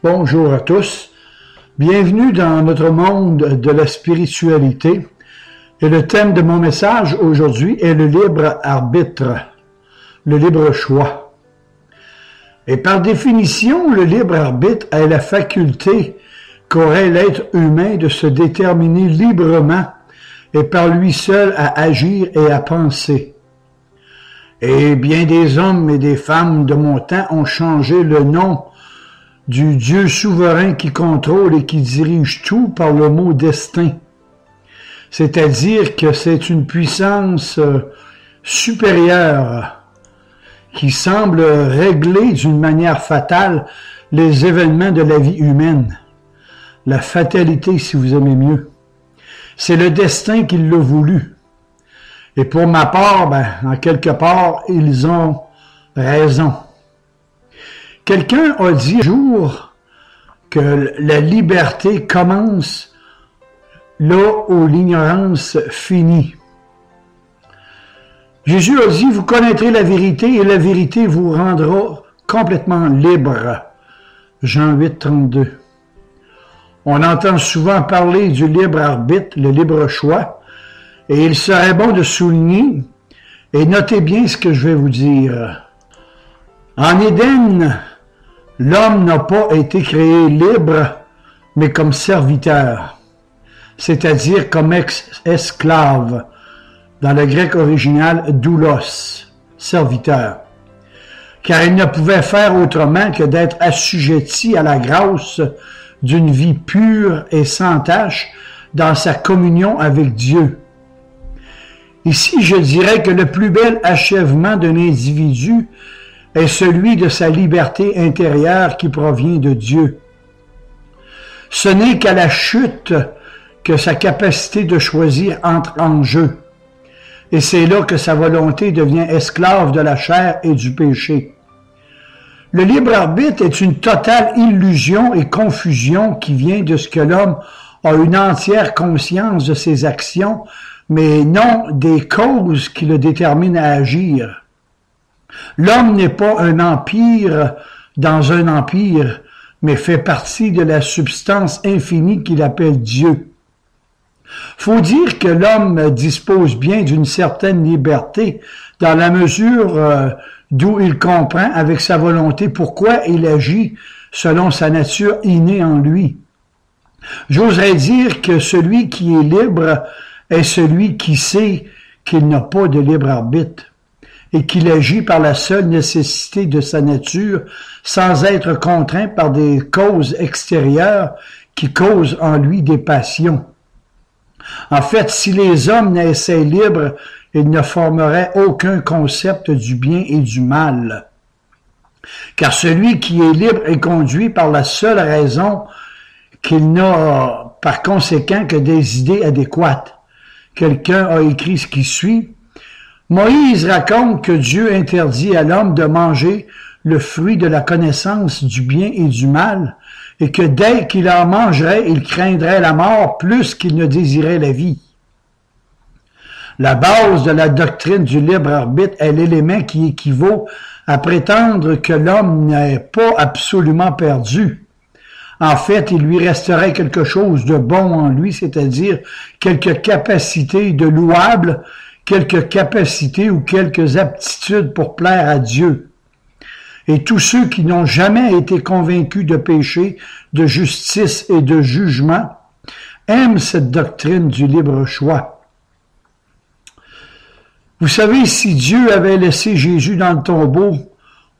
Bonjour à tous, bienvenue dans notre monde de la spiritualité et le thème de mon message aujourd'hui est le libre arbitre, le libre choix. Et par définition, le libre arbitre est la faculté qu'aurait l'être humain de se déterminer librement et par lui seul à agir et à penser. Et bien des hommes et des femmes de mon temps ont changé le nom du Dieu souverain qui contrôle et qui dirige tout par le mot destin. C'est-à-dire que c'est une puissance supérieure qui semble régler d'une manière fatale les événements de la vie humaine. La fatalité, si vous aimez mieux. C'est le destin qui l'a voulu. Et pour ma part, en quelque part, ils ont raison. Quelqu'un a dit un jour que la liberté commence là où l'ignorance finit. Jésus a dit, vous connaîtrez la vérité et la vérité vous rendra complètement libre. Jean 8, 32. On entend souvent parler du libre arbitre, le libre choix, et il serait bon de souligner, et notez bien ce que je vais vous dire. En Éden, l'homme n'a pas été créé libre, mais comme serviteur, c'est-à-dire comme esclave, dans le grec original, doulos, serviteur, car il ne pouvait faire autrement que d'être assujetti à la grâce d'une vie pure et sans tache dans sa communion avec Dieu. Ici, je dirais que le plus bel achèvement d'un individu est celui de sa liberté intérieure qui provient de Dieu. Ce n'est qu'à la chute que sa capacité de choisir entre en jeu. Et c'est là que sa volonté devient esclave de la chair et du péché. Le libre arbitre est une totale illusion et confusion qui vient de ce que l'homme a une entière conscience de ses actions, mais non des causes qui le déterminent à agir. L'homme n'est pas un empire dans un empire, mais fait partie de la substance infinie qu'il appelle Dieu. Faut dire que l'homme dispose bien d'une certaine liberté dans la mesure d'où il comprend avec sa volonté pourquoi il agit selon sa nature innée en lui. J'oserais dire que celui qui est libre est celui qui sait qu'il n'a pas de libre arbitre et qu'il agit par la seule nécessité de sa nature sans être contraint par des causes extérieures qui causent en lui des passions. En fait, si les hommes naissaient libres, ils ne formeraient aucun concept du bien et du mal. Car celui qui est libre est conduit par la seule raison qu'il n'a par conséquent que des idées adéquates. Quelqu'un a écrit ce qui suit. Moïse raconte que Dieu interdit à l'homme de manger le fruit de la connaissance du bien et du mal, et que dès qu'il en mangerait, il craindrait la mort plus qu'il ne désirait la vie. La base de la doctrine du libre arbitre est l'élément qui équivaut à prétendre que l'homme n'est pas absolument perdu. En fait, il lui resterait quelque chose de bon en lui, c'est-à-dire quelques capacités de louables, quelques capacités ou quelques aptitudes pour plaire à Dieu. Et tous ceux qui n'ont jamais été convaincus de péché, de justice et de jugement aiment cette doctrine du libre choix. Vous savez, si Dieu avait laissé Jésus dans le tombeau,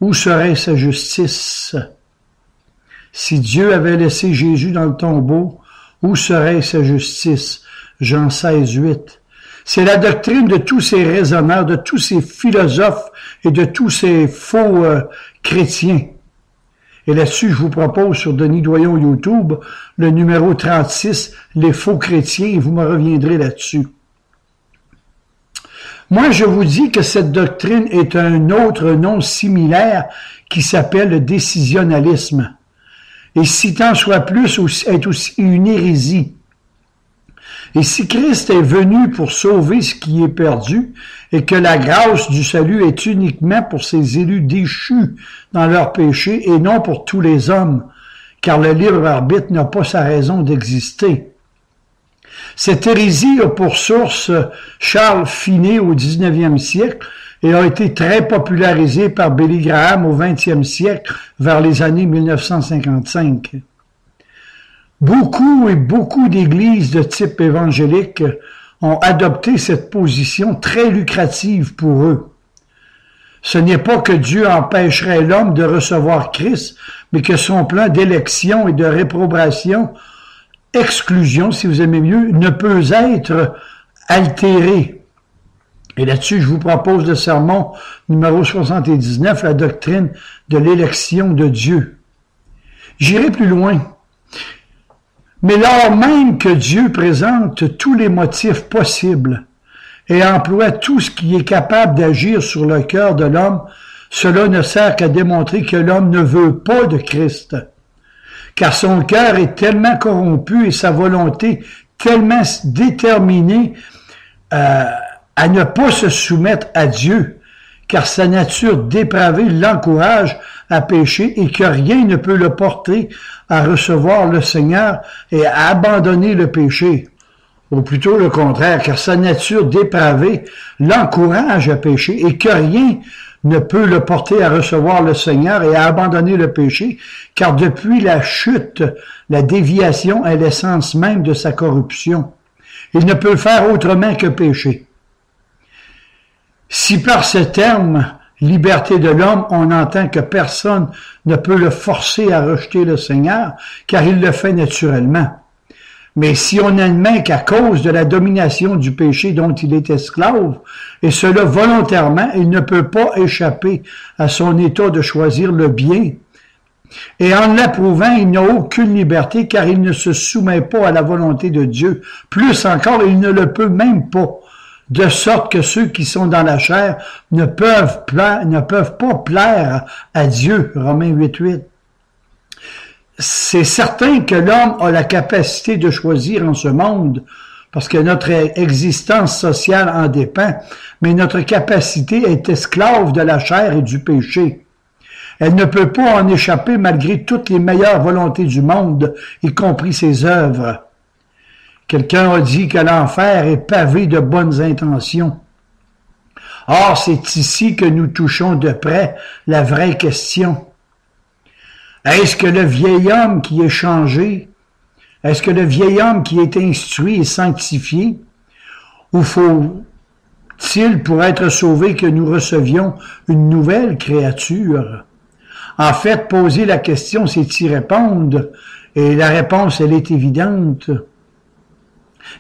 où serait sa justice? Si Dieu avait laissé Jésus dans le tombeau, où serait sa justice? Jean 16, 8. C'est la doctrine de tous ces raisonneurs, de tous ces philosophes et de tous ces faux chrétiens. Et là-dessus, je vous propose sur Denis Doyon YouTube le numéro 36, les faux chrétiens, et vous me reviendrez là-dessus. Moi, je vous dis que cette doctrine est un autre nom similaire qui s'appelle le décisionnalisme. Et si tant soit plus, est aussi une hérésie. Et si Christ est venu pour sauver ce qui est perdu, et que la grâce du salut est uniquement pour ces élus déchus dans leur péché, et non pour tous les hommes, car le libre arbitre n'a pas sa raison d'exister. Cette hérésie a pour source Charles Finney au 19e siècle et a été très popularisée par Billy Graham au 20e siècle, vers les années 1955. Beaucoup d'églises de type évangélique ont adopté cette position très lucrative pour eux. Ce n'est pas que Dieu empêcherait l'homme de recevoir Christ, mais que son plan d'élection et de réprobation, exclusion si vous aimez mieux, ne peut être altéré. Et là-dessus, je vous propose le sermon numéro 79, la doctrine de l'élection de Dieu. J'irai plus loin. Mais lors même que Dieu présente tous les motifs possibles et emploie tout ce qui est capable d'agir sur le cœur de l'homme, cela ne sert qu'à démontrer que l'homme ne veut pas de Christ, car son cœur est tellement corrompu et sa volonté tellement déterminée à ne pas se soumettre à Dieu, car sa nature dépravée l'encourage à pécher et que rien ne peut le porter à recevoir le Seigneur et à abandonner le péché. Ou plutôt le contraire, car sa nature dépravée l'encourage à pécher et que rien ne peut le porter à recevoir le Seigneur et à abandonner le péché, car depuis la chute, la déviation est l'essence même de sa corruption. Il ne peut faire autrement que pécher. Si par ce terme, liberté de l'homme, on entend que personne ne peut le forcer à rejeter le Seigneur, car il le fait naturellement. Mais si on admet qu'à cause de la domination du péché dont il est esclave, et cela volontairement, il ne peut pas échapper à son état de choisir le bien, et en l'approuvant, il n'a aucune liberté car il ne se soumet pas à la volonté de Dieu. Plus encore, il ne le peut même pas. De sorte que ceux qui sont dans la chair ne peuvent pas plaire à Dieu. Romains 8:8. C'est certain que l'homme a la capacité de choisir en ce monde, parce que notre existence sociale en dépend, mais notre capacité est esclave de la chair et du péché. Elle ne peut pas en échapper malgré toutes les meilleures volontés du monde, y compris ses œuvres. Quelqu'un a dit que l'enfer est pavé de bonnes intentions. Or, c'est ici que nous touchons de près la vraie question. Est-ce que le vieil homme qui est changé, est-ce que le vieil homme qui est instruit et sanctifié, ou faut-il pour être sauvé que nous recevions une nouvelle créature? En fait, poser la question, c'est y répondre, et la réponse, elle est évidente.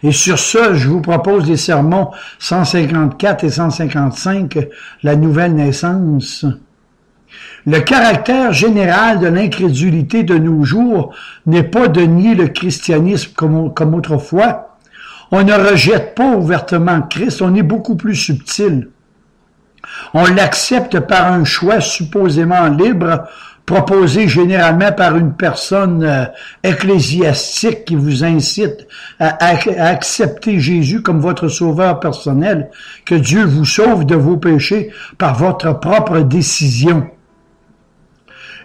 Et sur ce, je vous propose les sermons 154 et 155, la nouvelle naissance. Le caractère général de l'incrédulité de nos jours n'est pas de nier le christianisme comme autrefois. On ne rejette pas ouvertement Christ, on est beaucoup plus subtil. On l'accepte par un choix supposément libre, proposé généralement par une personne ecclésiastique qui vous incite à accepter Jésus comme votre sauveur personnel, que Dieu vous sauve de vos péchés par votre propre décision.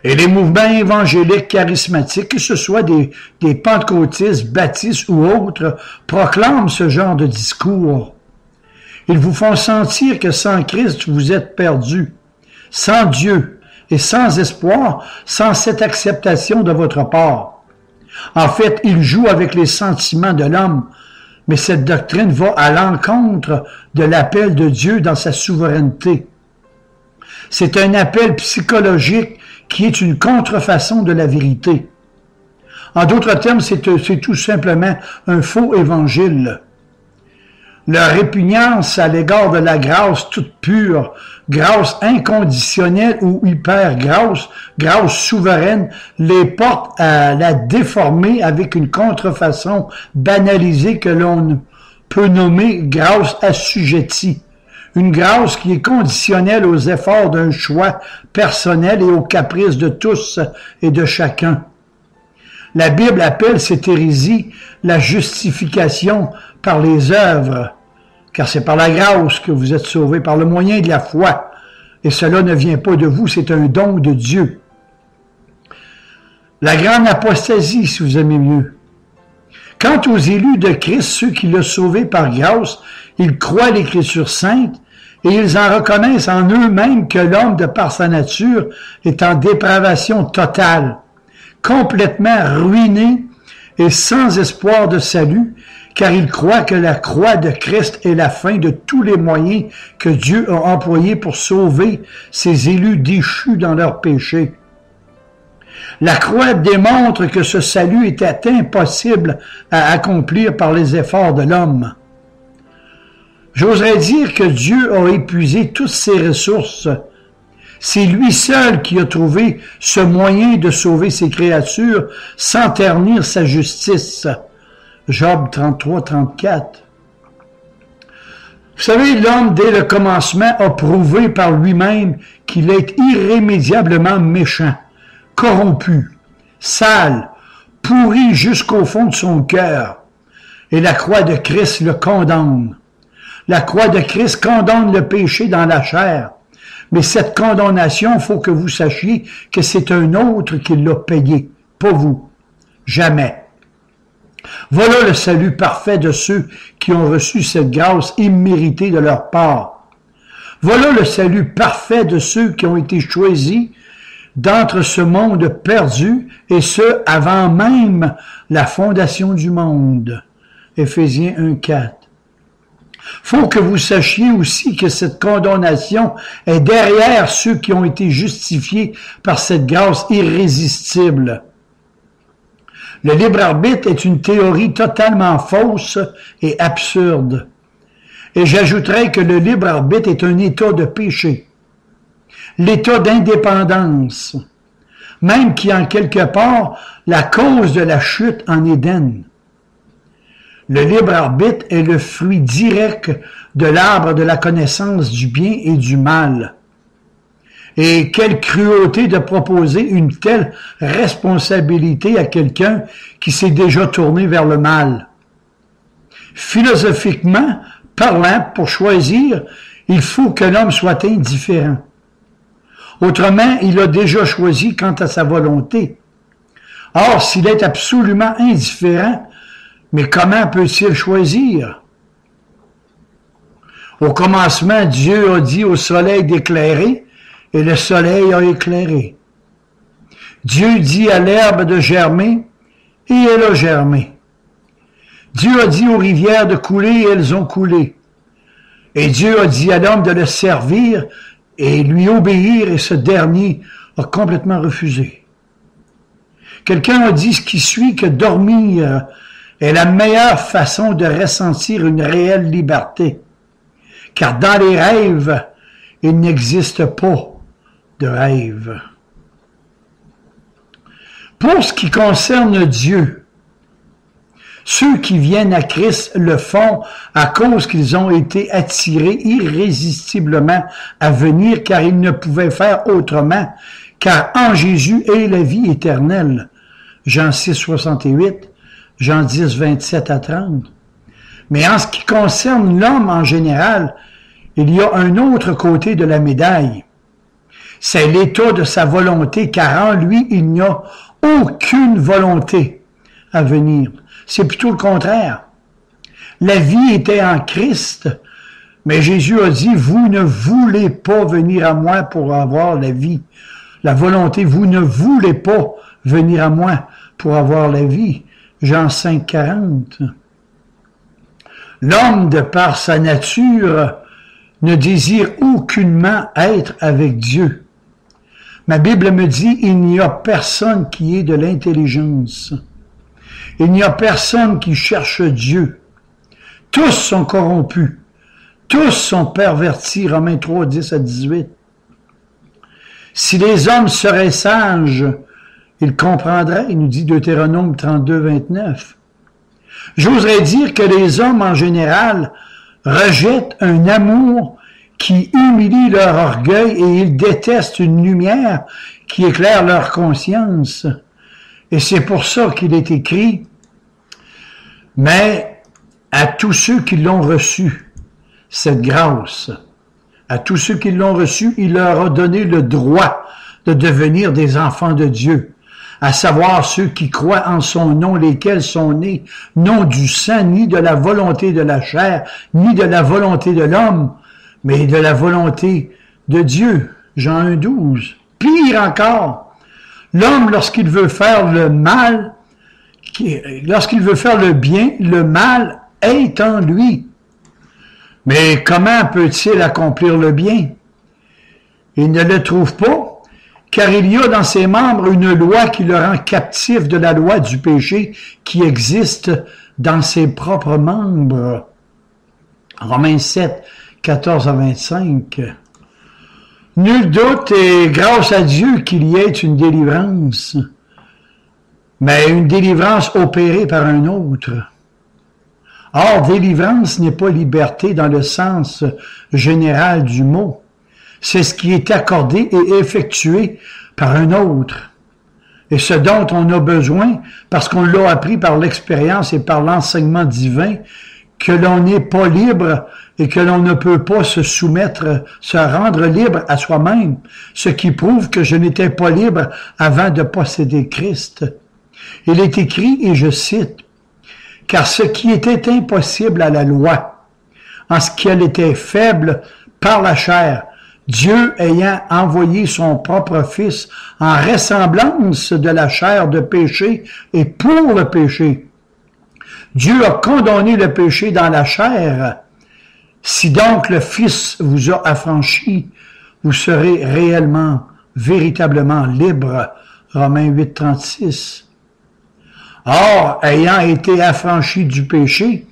Et les mouvements évangéliques charismatiques, que ce soit des pentecôtistes, baptistes ou autres, proclament ce genre de discours. Ils vous font sentir que sans Christ, vous êtes perdus, sans Dieu et sans espoir, sans cette acceptation de votre part. En fait, ils jouent avec les sentiments de l'homme, mais cette doctrine va à l'encontre de l'appel de Dieu dans sa souveraineté. C'est un appel psychologique qui est une contrefaçon de la vérité. En d'autres termes, c'est tout simplement un faux évangile. Leur répugnance à l'égard de la grâce toute pure, grâce inconditionnelle ou hyper grâce souveraine, les porte à la déformer avec une contrefaçon banalisée que l'on peut nommer grâce assujettie. Une grâce qui est conditionnelle aux efforts d'un choix personnel et aux caprices de tous et de chacun. La Bible appelle cette hérésie la justification par les œuvres, car c'est par la grâce que vous êtes sauvés, par le moyen de la foi. Et cela ne vient pas de vous, c'est un don de Dieu. La grande apostasie, si vous aimez mieux. Quant aux élus de Christ, ceux qui l'ont sauvé par grâce, ils croient l'Écriture sainte et ils en reconnaissent en eux-mêmes que l'homme, de par sa nature, est en dépravation totale, complètement ruiné et sans espoir de salut, car ils croient que la croix de Christ est la fin de tous les moyens que Dieu a employés pour sauver ses élus déchus dans leurs péchés. La croix démontre que ce salut était impossible à accomplir par les efforts de l'homme. J'oserais dire que Dieu a épuisé toutes ses ressources. C'est lui seul qui a trouvé ce moyen de sauver ses créatures sans ternir sa justice. Job 33, 34. Vous savez, l'homme, dès le commencement, a prouvé par lui-même qu'il est irrémédiablement méchant, corrompu, sale, pourri jusqu'au fond de son cœur. Et la croix de Christ le condamne. La croix de Christ condamne le péché dans la chair. Mais cette condamnation, il faut que vous sachiez que c'est un autre qui l'a payé, pas vous. Jamais. Voilà le salut parfait de ceux qui ont reçu cette grâce imméritée de leur part. Voilà le salut parfait de ceux qui ont été choisis d'entre ce monde perdu, et ce, avant même la fondation du monde. Éphésiens 1,4. Faut que vous sachiez aussi que cette condamnation est derrière ceux qui ont été justifiés par cette grâce irrésistible. Le libre arbitre est une théorie totalement fausse et absurde. Et j'ajouterais que le libre arbitre est un état de péché, l'état d'indépendance, même qui en quelque part la cause de la chute en Éden. Le libre arbitre est le fruit direct de l'arbre de la connaissance du bien et du mal. Et quelle cruauté de proposer une telle responsabilité à quelqu'un qui s'est déjà tourné vers le mal. Philosophiquement parlant, pour choisir, il faut que l'homme soit indifférent. Autrement, il a déjà choisi quant à sa volonté. Or, s'il est absolument indifférent, mais comment peut-il choisir? Au commencement, Dieu a dit au soleil d'éclairer, et le soleil a éclairé. Dieu dit à l'herbe de germer, et elle a germé. Dieu a dit aux rivières de couler, et elles ont coulé. Et Dieu a dit à l'homme de le servir et lui obéir, et ce dernier a complètement refusé. Quelqu'un a dit ce qui suit que dormir est la meilleure façon de ressentir une réelle liberté. Car dans les rêves, il n'existe pas de rêve. Pour ce qui concerne Dieu, ceux qui viennent à Christ le font à cause qu'ils ont été attirés irrésistiblement à venir, car ils ne pouvaient faire autrement, car en Jésus est la vie éternelle. Jean 6, 68, Jean 10, 27 à 30. Mais en ce qui concerne l'homme en général, il y a un autre côté de la médaille. C'est l'état de sa volonté, car en lui, il n'y a aucune volonté à venir. C'est plutôt le contraire. La vie était en Christ, mais Jésus a dit, vous ne voulez pas venir à moi pour avoir la vie. La volonté, vous ne voulez pas venir à moi pour avoir la vie. Jean 5, 40. L'homme, de par sa nature, ne désire aucunement être avec Dieu. Ma Bible me dit, il n'y a personne qui ait de l'intelligence. Il n'y a personne qui cherche Dieu. Tous sont corrompus. Tous sont pervertis. Romains 3, 10 à 18. Si les hommes seraient sages, ils comprendraient, il nous dit Deutéronome 32, 29. J'oserais dire que les hommes en général rejettent un amour qui humilie leur orgueil et ils détestent une lumière qui éclaire leur conscience. Et c'est pour ça qu'il est écrit, mais à tous ceux qui l'ont reçu, cette grâce, à tous ceux qui l'ont reçu, il leur a donné le droit de devenir des enfants de Dieu, à savoir ceux qui croient en son nom, lesquels sont nés, non du sang, ni de la volonté de la chair, ni de la volonté de l'homme, mais de la volonté de Dieu. Jean 1,12. Pire encore, l'homme, lorsqu'il veut faire le mal, lorsqu'il veut faire le bien, le mal est en lui. Mais comment peut-il accomplir le bien? Il ne le trouve pas, car il y a dans ses membres une loi qui le rend captif de la loi du péché qui existe dans ses propres membres. Romains 7, 14 à 25. Nul doute et grâce à Dieu qu'il y ait une délivrance, mais une délivrance opérée par un autre. Or, délivrance n'est pas liberté dans le sens général du mot. C'est ce qui est accordé et effectué par un autre. Et ce dont on a besoin, parce qu'on l'a appris par l'expérience et par l'enseignement divin, que l'on n'est pas libre et que l'on ne peut pas se soumettre, se rendre libre à soi-même, ce qui prouve que je n'étais pas libre avant de posséder Christ. Il est écrit, et je cite, « Car ce qui était impossible à la loi, en ce qu'elle était faible par la chair, Dieu ayant envoyé son propre Fils en ressemblance de la chair de péché et pour le péché, Dieu a condamné le péché dans la chair. Si donc le Fils vous a affranchi, vous serez réellement, véritablement libre. » Romains 8, 36. Or, ayant été affranchi du péché,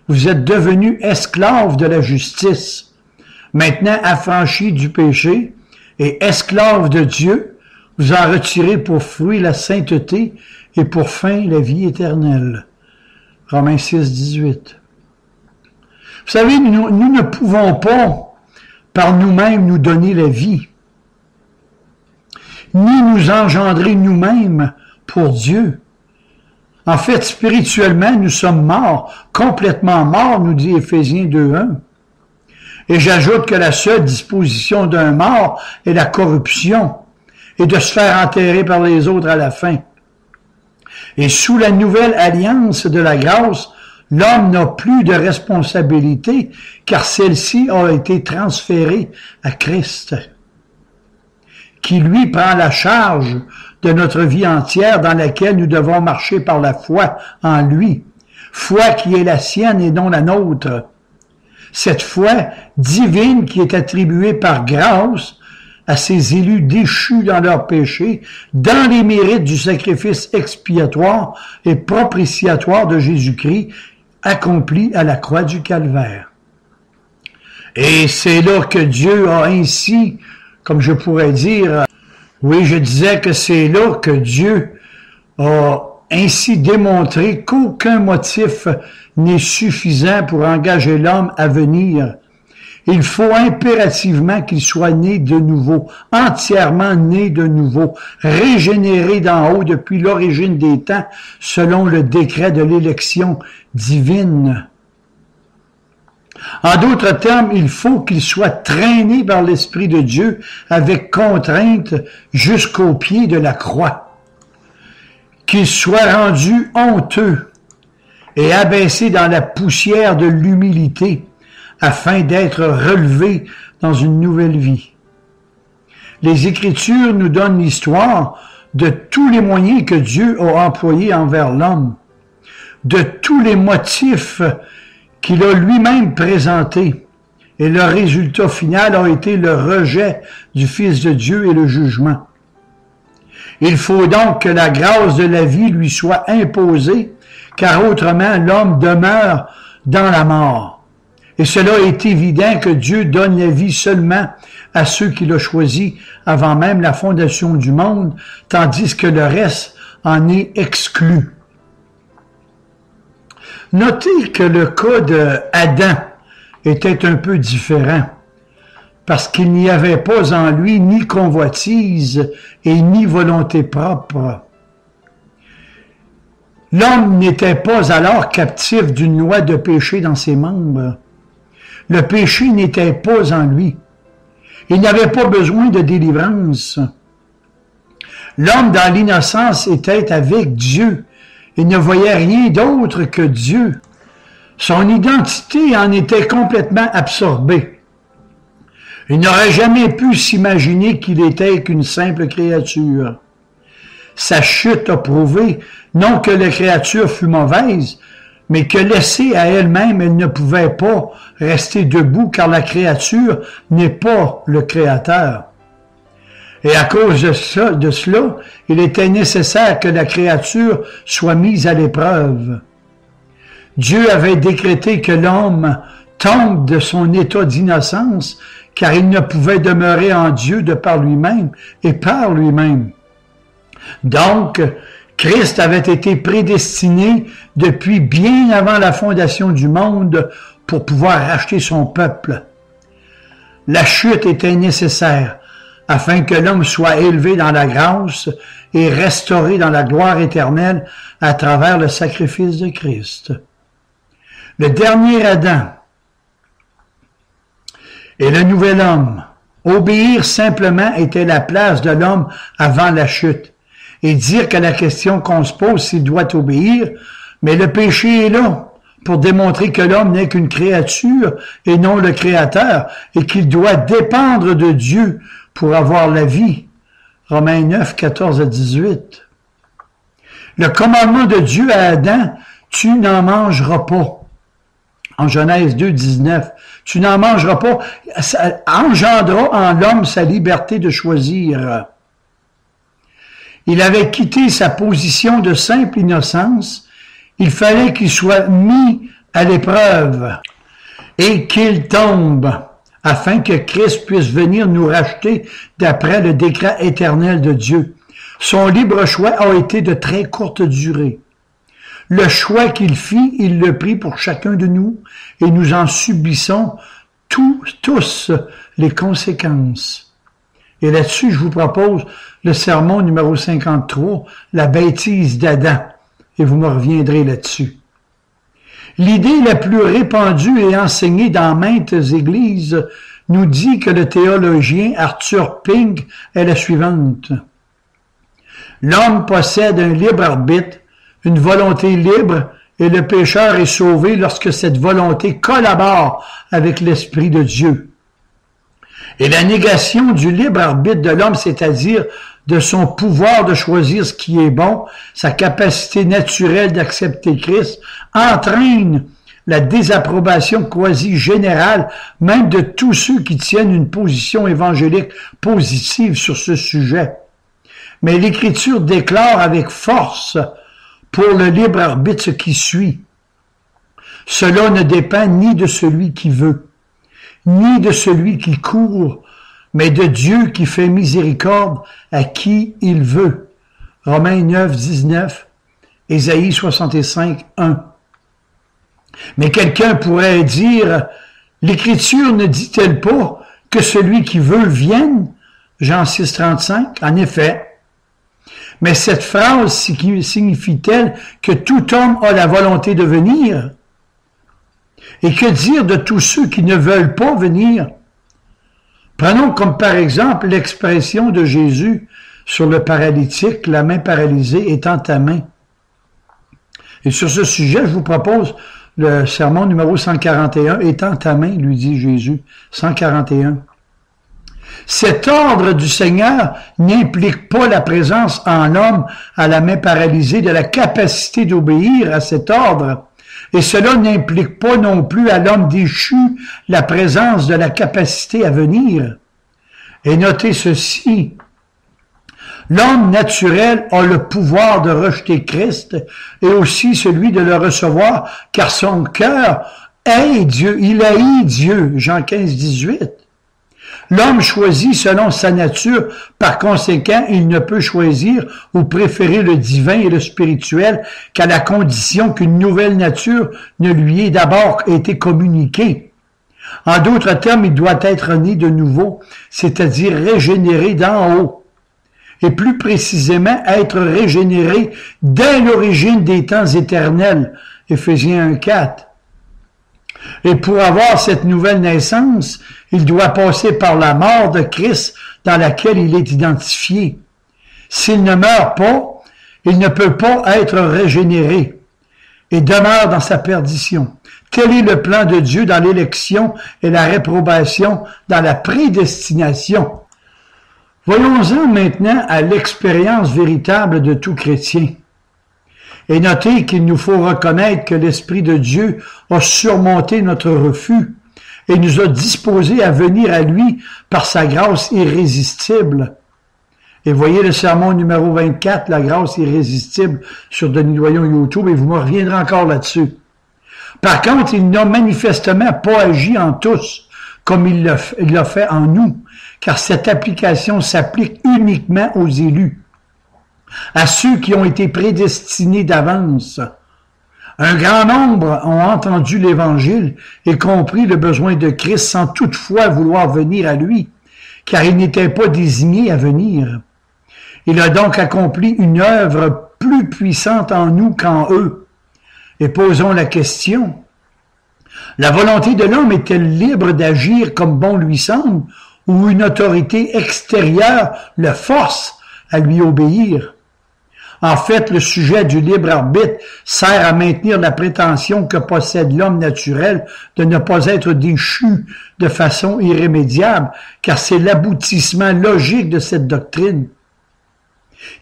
vous êtes devenus esclaves de la justice. Maintenant affranchis du péché et esclaves de Dieu, vous en retirez pour fruit la sainteté et pour fin la vie éternelle. Romains 6, 18. Vous savez, nous ne pouvons pas par nous-mêmes nous donner la vie, ni nous engendrer nous-mêmes pour Dieu. En fait, spirituellement, nous sommes morts, complètement morts, nous dit Éphésiens 2.1. Et j'ajoute que la seule disposition d'un mort est la corruption et de se faire enterrer par les autres à la fin. Et sous la nouvelle alliance de la grâce, l'homme n'a plus de responsabilité car celle-ci a été transférée à Christ, qui lui prend la charge de notre vie entière dans laquelle nous devons marcher par la foi en lui, foi qui est la sienne et non la nôtre. Cette foi divine qui est attribuée par grâce à ces élus déchus dans leurs péchés, dans les mérites du sacrifice expiatoire et propitiatoire de Jésus-Christ, accompli à la croix du Calvaire. Et c'est là que Dieu a ainsi, comme je pourrais dire, oui, je disais que c'est là que Dieu a ainsi démontré qu'aucun motif n'est suffisant pour engager l'homme à venir. Il faut impérativement qu'il soit né de nouveau, entièrement né de nouveau, régénéré d'en haut depuis l'origine des temps, selon le décret de l'élection divine. En d'autres termes, il faut qu'il soit traîné par l'Esprit de Dieu avec contrainte jusqu'au pied de la croix, qu'il soit rendu honteux et abaissé dans la poussière de l'humilité, afin d'être relevé dans une nouvelle vie. Les Écritures nous donnent l'histoire de tous les moyens que Dieu a employés envers l'homme, de tous les motifs qu'il a lui-même présentés, et le résultat final a été le rejet du Fils de Dieu et le jugement. Il faut donc que la grâce de la vie lui soit imposée, car autrement l'homme demeure dans la mort. Et cela est évident que Dieu donne la vie seulement à ceux qu'il a choisis avant même la fondation du monde, tandis que le reste en est exclu. Notez que le cas d'Adam était un peu différent, parce qu'il n'y avait pas en lui ni convoitise et ni volonté propre. L'homme n'était pas alors captif d'une loi de péché dans ses membres. Le péché n'était pas en lui. Il n'avait pas besoin de délivrance. L'homme dans l'innocence était avec Dieu. Il ne voyait rien d'autre que Dieu. Son identité en était complètement absorbée. Il n'aurait jamais pu s'imaginer qu'il était qu'une simple créature. Sa chute a prouvé, non que la créature fût mauvaise, mais que laissée à elle-même, elle ne pouvait pas rester debout car la créature n'est pas le créateur. Et à cause de cela, il était nécessaire que la créature soit mise à l'épreuve. Dieu avait décrété que l'homme tombe de son état d'innocence car il ne pouvait demeurer en Dieu de par lui-même et par lui-même. Donc, Christ avait été prédestiné depuis bien avant la fondation du monde pour pouvoir racheter son peuple. La chute était nécessaire afin que l'homme soit élevé dans la grâce et restauré dans la gloire éternelle à travers le sacrifice de Christ. Le dernier Adam et le nouvel homme, obéir simplement était la place de l'homme avant la chute. Et dire que la question qu'on se pose, s'il doit obéir, mais le péché est là pour démontrer que l'homme n'est qu'une créature et non le Créateur, et qu'il doit dépendre de Dieu pour avoir la vie. Romains 9, 14 à 18. Le commandement de Dieu à Adam, tu n'en mangeras pas. En Genèse 2, 19. Tu n'en mangeras pas. Ça engendra en l'homme sa liberté de choisir. Il avait quitté sa position de simple innocence. Il fallait qu'il soit mis à l'épreuve et qu'il tombe afin que Christ puisse venir nous racheter d'après le décret éternel de Dieu. Son libre choix a été de très courte durée. Le choix qu'il fit, il le prit pour chacun de nous et nous en subissons tous les conséquences. Et là-dessus, je vous propose le sermon numéro 53, la bêtise d'Adam, et vous me reviendrez là-dessus. L'idée la plus répandue et enseignée dans maintes églises nous dit que le théologien Arthur Pink est la suivante. L'homme possède un libre arbitre, une volonté libre, et le pécheur est sauvé lorsque cette volonté collabore avec l'Esprit de Dieu. Et la négation du libre arbitre de l'homme, c'est-à-dire de son pouvoir de choisir ce qui est bon, sa capacité naturelle d'accepter Christ, entraîne la désapprobation quasi générale, même de tous ceux qui tiennent une position évangélique positive sur ce sujet. Mais l'Écriture déclare avec force pour le libre arbitre ce qui suit. Cela ne dépend ni de celui qui veut, ni de celui qui court, mais de Dieu qui fait miséricorde à qui il veut. Romains 9, 19, Ésaïe 65, 1. Mais quelqu'un pourrait dire, l'Écriture ne dit-elle pas que celui qui veut vienne? Jean 6, 35. En effet. Mais cette phrase signifie-t-elle que tout homme a la volonté de venir? Et que dire de tous ceux qui ne veulent pas venir? Prenons comme par exemple l'expression de Jésus sur le paralytique, la main paralysée étant ta main. Et sur ce sujet, je vous propose le sermon numéro 141, étant ta main, lui dit Jésus, 141. Cet ordre du Seigneur n'implique pas la présence en l'homme à la main paralysée de la capacité d'obéir à cet ordre. Et cela n'implique pas non plus à l'homme déchu la présence de la capacité à venir. Et notez ceci, l'homme naturel a le pouvoir de rejeter Christ et aussi celui de le recevoir, car son cœur hait Dieu, il haït Dieu, Jean 15, 18. L'homme choisit selon sa nature, par conséquent, il ne peut choisir ou préférer le divin et le spirituel qu'à la condition qu'une nouvelle nature ne lui ait d'abord été communiquée. En d'autres termes, il doit être né de nouveau, c'est-à-dire régénéré d'en haut. Et plus précisément, être régénéré dès l'origine des temps éternels, Éphésiens 1, 4. Et pour avoir cette nouvelle naissance, il doit passer par la mort de Christ dans laquelle il est identifié. S'il ne meurt pas, il ne peut pas être régénéré et demeure dans sa perdition. Tel est le plan de Dieu dans l'élection et la réprobation dans la prédestination. Voyons-en maintenant à l'expérience véritable de tout chrétien. Et notez qu'il nous faut reconnaître que l'Esprit de Dieu a surmonté notre refus et nous a disposés à venir à lui par sa grâce irrésistible. Et voyez le sermon numéro 24, la grâce irrésistible, sur Denis Doyon YouTube, et vous me reviendrez encore là-dessus. Par contre, il n'a manifestement pas agi en tous, comme il l'a fait en nous, car cette application s'applique uniquement aux élus, à ceux qui ont été prédestinés d'avance. Un grand nombre ont entendu l'Évangile et compris le besoin de Christ sans toutefois vouloir venir à lui, car ils n'étaient pas désignés à venir. Il a donc accompli une œuvre plus puissante en nous qu'en eux. Et posons la question, la volonté de l'homme est-elle libre d'agir comme bon lui semble, ou une autorité extérieure le force à lui obéir? En fait, le sujet du libre arbitre sert à maintenir la prétention que possède l'homme naturel de ne pas être déchu de façon irrémédiable, car c'est l'aboutissement logique de cette doctrine.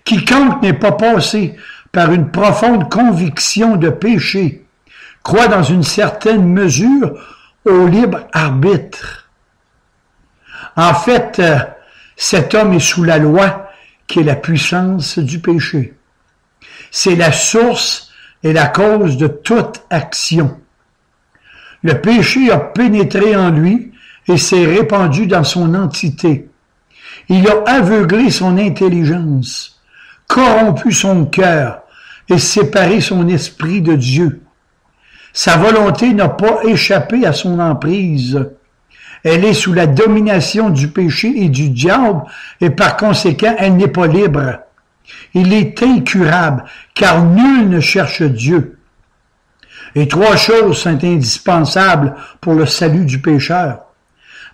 Quiconque n'est pas passé par une profonde conviction de péché croit dans une certaine mesure au libre arbitre. En fait, cet homme est sous la loi qui est la puissance du péché. C'est la source et la cause de toute action. Le péché a pénétré en lui et s'est répandu dans son entité. Il a aveuglé son intelligence, corrompu son cœur et séparé son esprit de Dieu. Sa volonté n'a pas échappé à son emprise. Elle est sous la domination du péché et du diable et par conséquent, elle n'est pas libre. Il est incurable, car nul ne cherche Dieu. Et trois choses sont indispensables pour le salut du pécheur.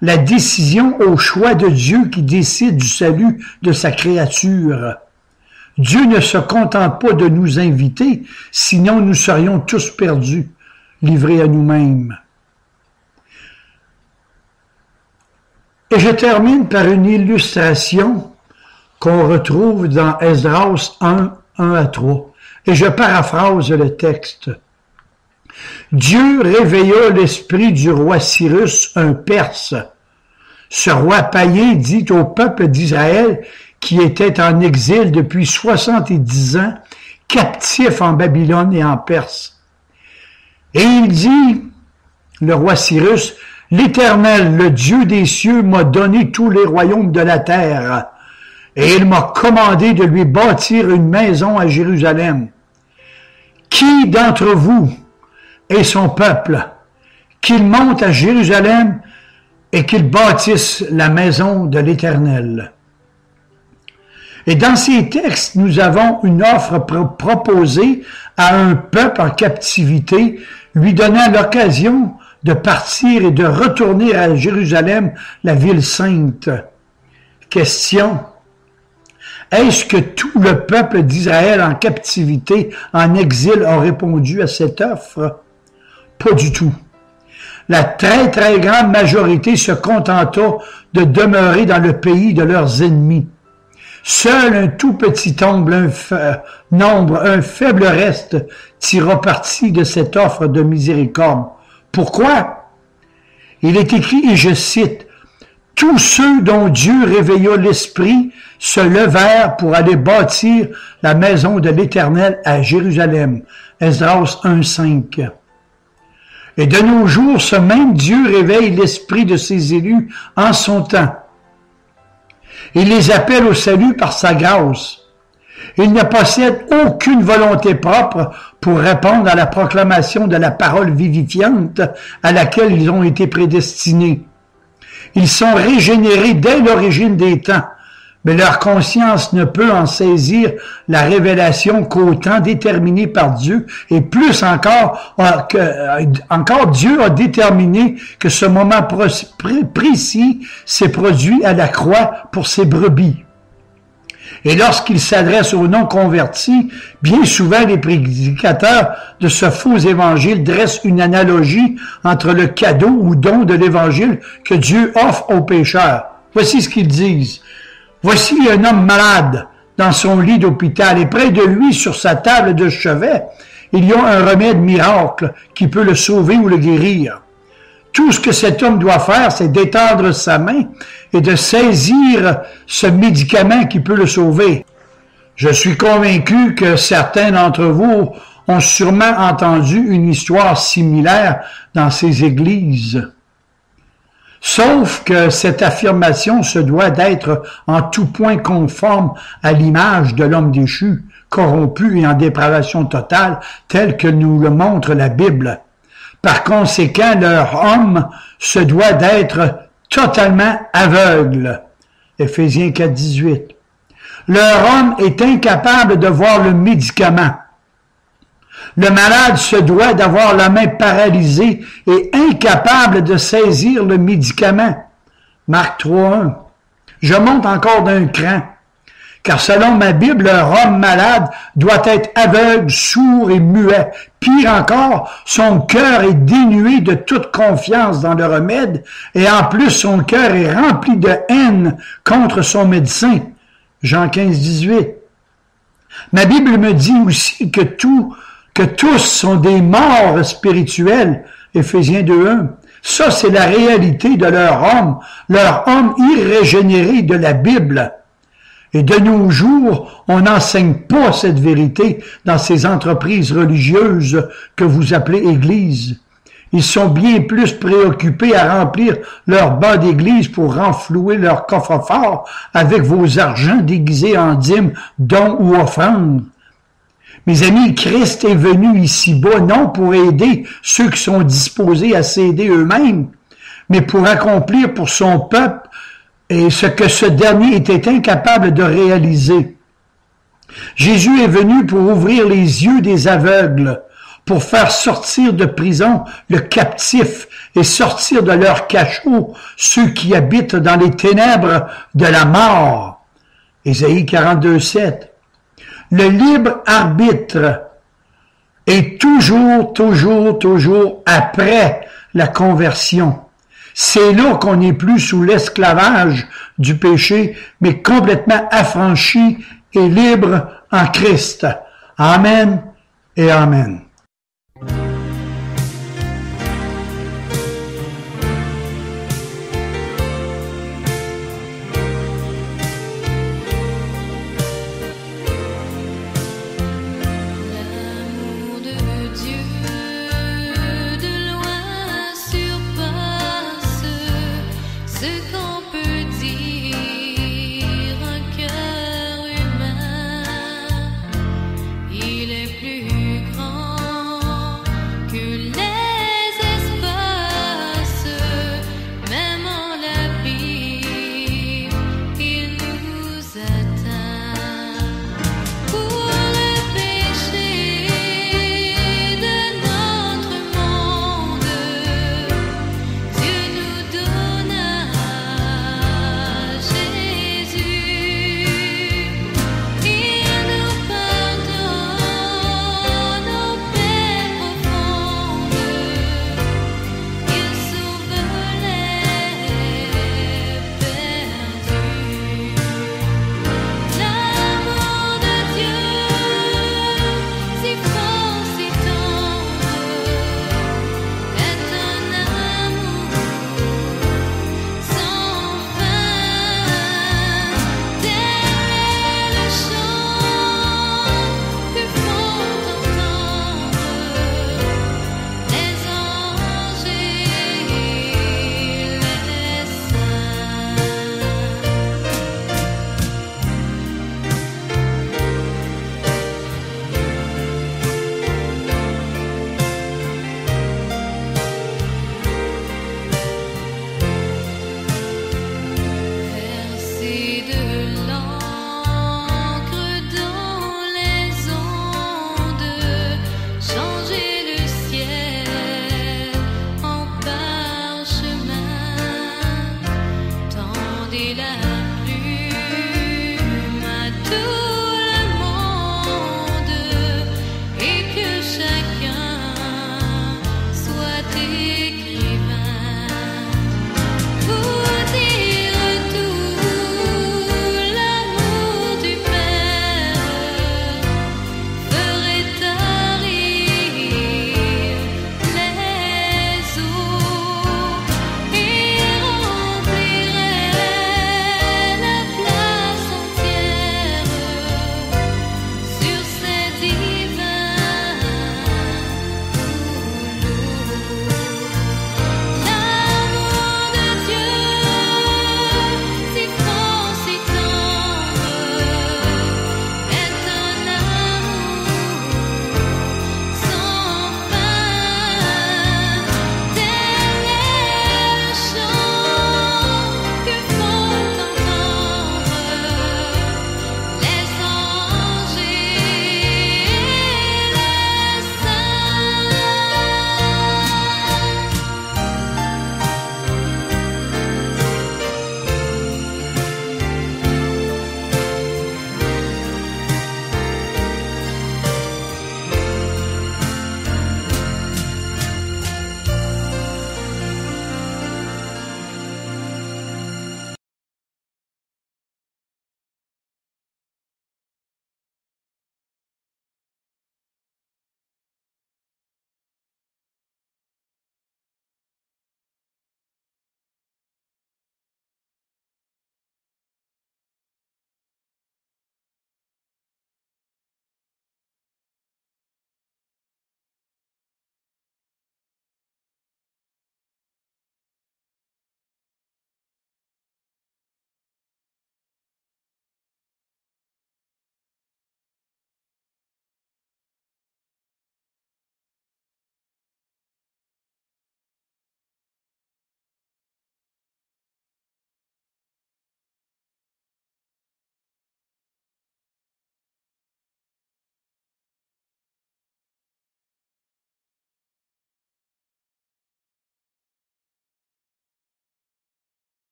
La décision au choix de Dieu qui décide du salut de sa créature. Dieu ne se contente pas de nous inviter, sinon nous serions tous perdus, livrés à nous-mêmes. Et je termine par une illustration qu'on retrouve dans Esdras 1, 1-3. Et je paraphrase le texte. Dieu réveilla l'esprit du roi Cyrus, un Perse. Ce roi païen dit au peuple d'Israël, qui était en exil depuis 70 ans, captif en Babylone et en Perse. Et il dit, le roi Cyrus, « L'Éternel, le Dieu des cieux, m'a donné tous les royaumes de la terre. Et il m'a commandé de lui bâtir une maison à Jérusalem. Qui d'entre vous est son peuple, qu'il monte à Jérusalem et qu'il bâtisse la maison de l'Éternel? » Et dans ces textes, nous avons une offre proposée à un peuple en captivité, lui donnant l'occasion de partir et de retourner à Jérusalem, la ville sainte. Question. Est-ce que tout le peuple d'Israël en captivité, en exil, a répondu à cette offre? Pas du tout. La très très grande majorité se contenta de demeurer dans le pays de leurs ennemis. Seul un tout petit nombre, un faible reste, tira parti de cette offre de miséricorde. Pourquoi? Il est écrit, et je cite, « Tous ceux dont Dieu réveilla l'esprit se levèrent pour aller bâtir la maison de l'Éternel à Jérusalem. » Esdras 1,5. Et de nos jours, ce même Dieu réveille l'esprit de ses élus en son temps. Il les appelle au salut par sa grâce. Ils ne possèdent aucune volonté propre pour répondre à la proclamation de la parole vivifiante à laquelle ils ont été prédestinés. Ils sont régénérés dès l'origine des temps, mais leur conscience ne peut en saisir la révélation qu'au temps déterminé par Dieu, et plus encore, Dieu a déterminé que ce moment précis s'est produit à la croix pour ses brebis. Et lorsqu'il s'adresse aux non-convertis, bien souvent les prédicateurs de ce faux évangile dressent une analogie entre le cadeau ou don de l'évangile que Dieu offre aux pécheurs. Voici ce qu'ils disent. Voici un homme malade dans son lit d'hôpital et près de lui, sur sa table de chevet, il y a un remède miracle qui peut le sauver ou le guérir. Tout ce que cet homme doit faire, c'est d'étendre sa main et de saisir ce médicament qui peut le sauver. Je suis convaincu que certains d'entre vous ont sûrement entendu une histoire similaire dans ces églises. Sauf que cette affirmation se doit d'être en tout point conforme à l'image de l'homme déchu, corrompu et en dépravation totale, tel que nous le montre la Bible. Par conséquent, leur homme se doit d'être totalement aveugle. Éphésiens 4, 18. Leur homme est incapable de voir le médicament. Le malade se doit d'avoir la main paralysée et incapable de saisir le médicament. Marc 3, 1. Je monte encore d'un cran. Car selon ma Bible, leur homme malade doit être aveugle, sourd et muet. Pire encore, son cœur est dénué de toute confiance dans le remède et en plus son cœur est rempli de haine contre son médecin. Jean 15, 18. Ma Bible me dit aussi que tous sont des morts spirituels. Éphésiens 2, 1. Ça, c'est la réalité de leur homme irrégénéré de la Bible. Et de nos jours, on n'enseigne pas cette vérité dans ces entreprises religieuses que vous appelez églises. Ils sont bien plus préoccupés à remplir leur bas d'église pour renflouer leur coffre-fort avec vos argents déguisés en dîmes, dons ou offrandes. Mes amis, Christ est venu ici-bas non pour aider ceux qui sont disposés à s'aider eux-mêmes, mais pour accomplir pour son peuple et ce que ce dernier était incapable de réaliser. Jésus est venu pour ouvrir les yeux des aveugles, pour faire sortir de prison le captif et sortir de leur cachot ceux qui habitent dans les ténèbres de la mort. Ésaïe 42, 7. Le libre arbitre est toujours après la conversion. C'est là qu'on n'est plus sous l'esclavage du péché, mais complètement affranchi et libre en Christ. Amen et Amen. Versez